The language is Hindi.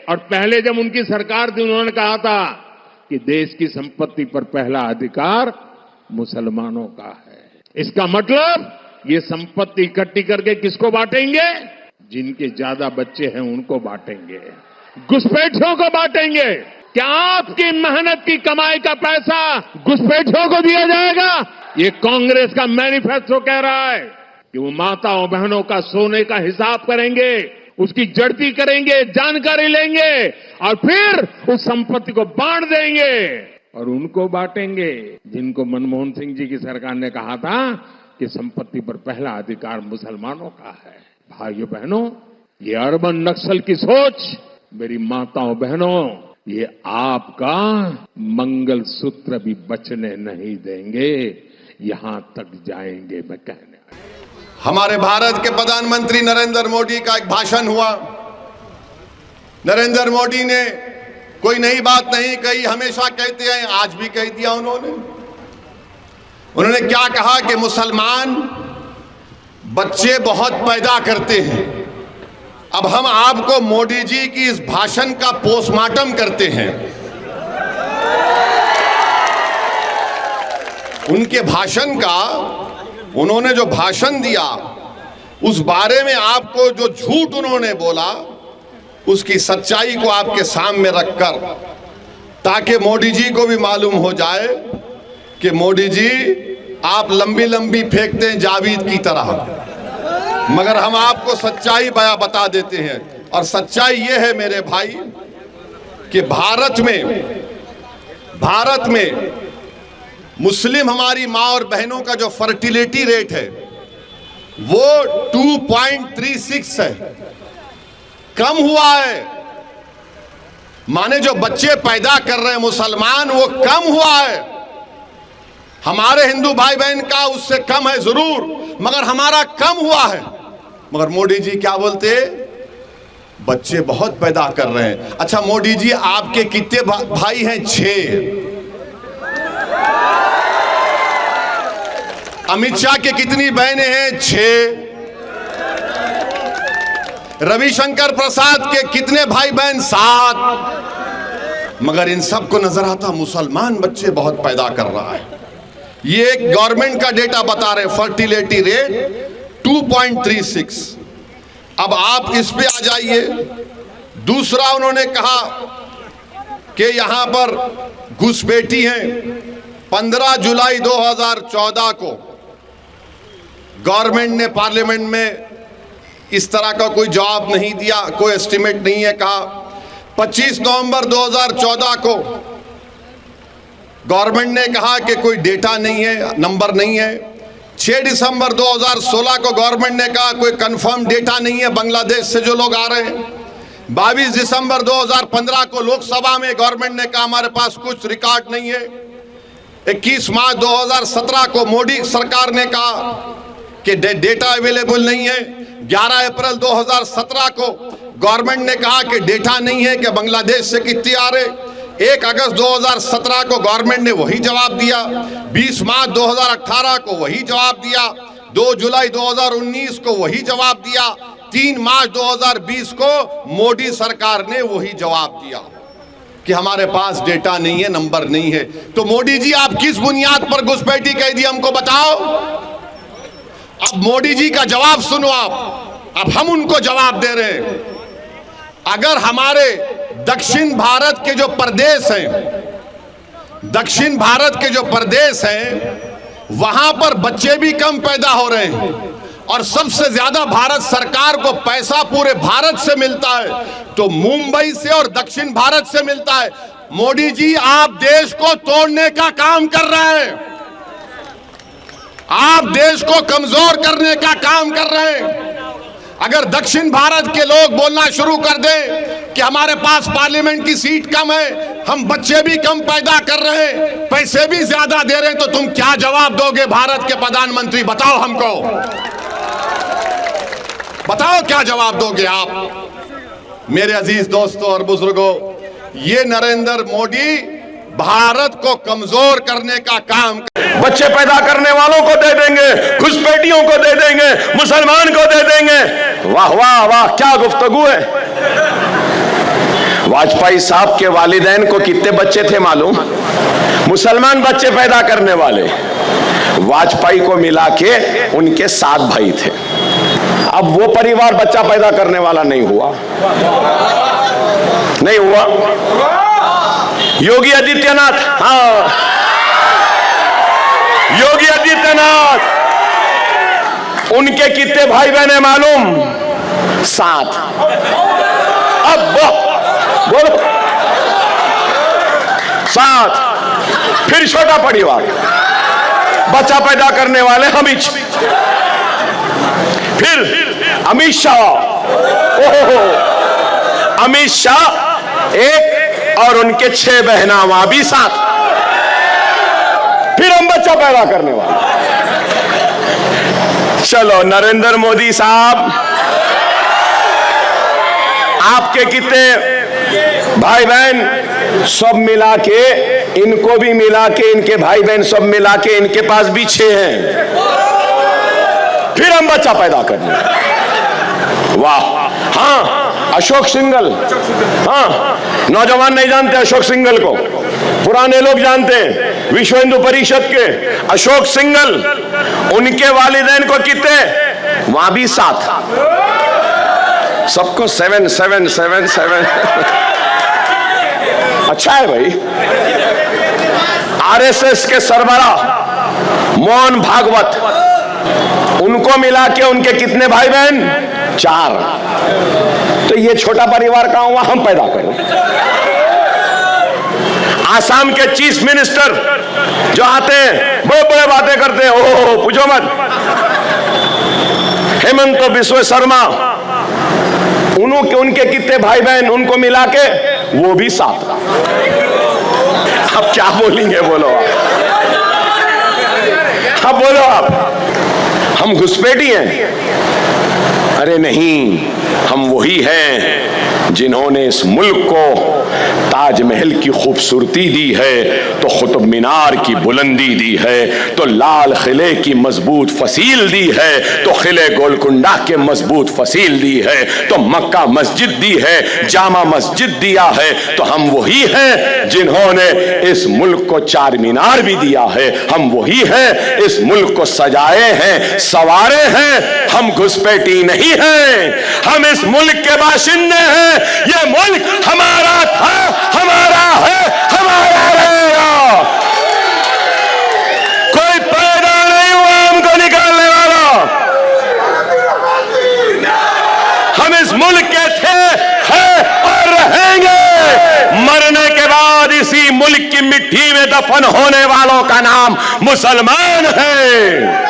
और पहले जब उनकी सरकार थी उन्होंने कहा था कि देश की संपत्ति पर पहला अधिकार मुसलमानों का है। इसका मतलब ये संपत्ति इकट्ठी करके किसको बांटेंगे? जिनके ज्यादा बच्चे हैं उनको बांटेंगे, घुसपैठियों को बांटेंगे। क्या आपकी मेहनत की कमाई का पैसा घुसपैठियों को दिया जाएगा? ये कांग्रेस का मैनिफेस्टो कह रहा है कि वो माताओं बहनों का सोने का हिसाब करेंगे, उसकी जड़ती करेंगे, जानकारी लेंगे और फिर उस संपत्ति को बांट देंगे और उनको बांटेंगे जिनको मनमोहन सिंह जी की सरकार ने कहा था कि संपत्ति पर पहला अधिकार मुसलमानों का है। भाइयों बहनों, ये अर्बन नक्सल की सोच, मेरी माताओं बहनों, ये आपका मंगल सूत्र भी बचने नहीं देंगे, यहां तक जाएंगे। मैं कहने हमारे भारत के प्रधानमंत्री नरेंद्र मोदी का एक भाषण हुआ। नरेंद्र मोदी ने कोई नई बात नहीं कही, हमेशा कहते हैं, आज भी कह दिया उन्होंने क्या कहा कि मुसलमान बच्चे बहुत पैदा करते हैं। अब हम आपको मोदी जी की इस भाषण का पोस्टमार्टम करते हैं। उनके भाषण का, उन्होंने जो भाषण दिया उस बारे में आपको जो झूठ उन्होंने बोला उसकी सच्चाई को आपके सामने रखकर, ताकि मोदी जी को भी मालूम हो जाए कि मोदी जी आप लंबी लंबी फेंकते हैं जावेद की तरह, मगर हम आपको सच्चाई बता देते हैं। और सच्चाई यह है मेरे भाई कि भारत में मुस्लिम हमारी माँ और बहनों का जो फर्टिलिटी रेट है वो 2.36 है, कम हुआ है। माने जो बच्चे पैदा कर रहे हैं मुसलमान, वो कम हुआ है। हमारे हिंदू भाई बहन का उससे कम है जरूर, मगर हमारा कम हुआ है। मगर मोदी जी क्या बोलते? बच्चे बहुत पैदा कर रहे हैं। अच्छा मोदी जी, आपके कितने भाई हैं? 6। अमित शाह के कितनी बहनें हैं? 6। रविशंकर प्रसाद के कितने भाई बहन? 7। मगर इन सबको नजर आता मुसलमान बच्चे बहुत पैदा कर रहा है। ये एक गवर्नमेंट का डेटा बता रहे, फर्टिलिटी रेट 2.36। अब आप इस पे आ जाइए। दूसरा उन्होंने कहा कि यहां पर घुसपैठी हैं। 15 जुलाई 2014 को गवर्नमेंट ने पार्लियामेंट में इस तरह का कोई जवाब नहीं दिया, कोई एस्टिमेट नहीं है। कहा 25 नवंबर 2014 को गवर्नमेंट ने कहा कि कोई डेटा नहीं है, नंबर नहीं है। 6 दिसंबर 2016 को गवर्नमेंट ने कहा कोई कंफर्म डेटा नहीं है बांग्लादेश से जो लोग आ रहे हैं। 22 दिसंबर 2015 को लोकसभा में गवर्नमेंट ने कहा हमारे पास कुछ रिकॉर्ड नहीं है। 21 मार्च 2017 को मोदी सरकार ने कहा कि डेटा अवेलेबल नहीं है। 11 अप्रैल 2017 को गवर्नमेंट ने कहा कि डेटा नहीं है कि बांग्लादेश से कितने आ रहे। 1 अगस्त 2017 को गवर्नमेंट ने वही जवाब दिया। 20 मार्च 2018 को वही जवाब दिया। 2 जुलाई 2019 को वही जवाब दिया। 3 मार्च 2020 को मोदी सरकार ने वही जवाब दिया कि हमारे पास डेटा नहीं है, नंबर नहीं है। तो मोदी जी, आप किस बुनियाद पर घुसपैठी कह दी हमको बताओ। अब मोदी जी का जवाब सुनो आप। अब हम उनको जवाब दे रहे हैं। अगर हमारे दक्षिण भारत के जो प्रदेश हैं, दक्षिण भारत के जो प्रदेश हैं, वहां पर बच्चे भी कम पैदा हो रहे हैं और सबसे ज्यादा भारत सरकार को पैसा पूरे भारत से मिलता है तो मुंबई से और दक्षिण भारत से मिलता है। मोदी जी, आप देश को तोड़ने का काम कर रहे हैं, आप देश को कमजोर करने का काम कर रहे हैं। अगर दक्षिण भारत के लोग बोलना शुरू कर दें कि हमारे पास पार्लियामेंट की सीट कम है, हम बच्चे भी कम पैदा कर रहे हैं, पैसे भी ज्यादा दे रहे हैं, तो तुम क्या जवाब दोगे भारत के प्रधानमंत्री? बताओ हमको, बताओ क्या जवाब दोगे आप? मेरे अजीज दोस्तों और बुजुर्गों, ये नरेंद्र मोदी भारत को कमजोर करने का काम, बच्चे पैदा करने वालों को दे देंगे, घुसपैठियों को दे देंगे, मुसलमान को दे देंगे। वाह वाह वाह, क्या गुफ्तगू है, वाजपेयी साहब के वालिदैन को कितने बच्चे थे मालूम? मुसलमान बच्चे पैदा करने वाले। वाजपेयी को मिला के उनके 7 भाई थे। अब वो परिवार बच्चा पैदा करने वाला नहीं हुआ। योगी आदित्यनाथ, हाँ, योगी आदित्यनाथ, उनके कितने भाई बहन है मालूम? 7। अब बोलो 7। फिर छोटा परिवार, बच्चा पैदा करने वाले अमित, फिर अमित शाह, ओहो, अमित शाह 1 और उनके 6 बहना, वहां भी 7। फिर हम बच्चा पैदा करने वाले। चलो नरेंद्र मोदी साहब, आपके कितने भाई बहन? सब मिला के, इनको भी मिला के, इनके भाई बहन सब मिला के इनके पास भी 6 हैं। फिर हम बच्चा पैदा करने। वाह। हाँ, अशोक सिंघल, हाँ, नौजवान नहीं जानते अशोक सिंघल को, पुराने लोग जानते हैं, विश्व हिंदू परिषद के अशोक सिंघल, उनके वालिदैन को कितने? वहां भी 7। सबको 7 7 7 7। अच्छा है भाई। आरएसएस के सरबराह मोहन भागवत, उनको मिला के उनके कितने भाई बहन? 4। तो ये छोटा परिवार कहां हुआ? हम पैदा करें। आसाम के चीफ मिनिस्टर जो आते हैं, बड़े बड़े बातें करते हैं, ओह पूछो मत। हेमंत बिस्व शर्मा, उनके कितने भाई बहन? उनको मिला के वो भी 7। अब क्या बोलेंगे? बोलो आप, बोलो आप। हम घुसपैठी हैं? अरे नहीं, हम वही हैं जिन्होंने इस मुल्क को ताजमहल की खूबसूरती दी है, तो कुतुब मीनार की बुलंदी दी है, तो लाल किले की मजबूत फसील दी है, तो किले गोलकुंडा के मजबूत फसील दी है, तो मक्का मस्जिद दी है, जामा मस्जिद दिया है। तो हम वही हैं जिन्होंने इस मुल्क को 4 मीनार भी दिया है। हम वही हैं इस मुल्क को सजाए हैं, संवारे हैं। हम घुसपैठी नहीं हैं, हम इस मुल्क के बाशिंदे हैं। ये मुल्क हमारा था, हमारा है, हमारा रहेगा। कोई पैदा नहीं हुआ हमको निकालने वाला। हम इस मुल्क के थे, हैं और रहेंगे। मरने के बाद इसी मुल्क की मिट्टी में दफन होने वालों का नाम मुसलमान है।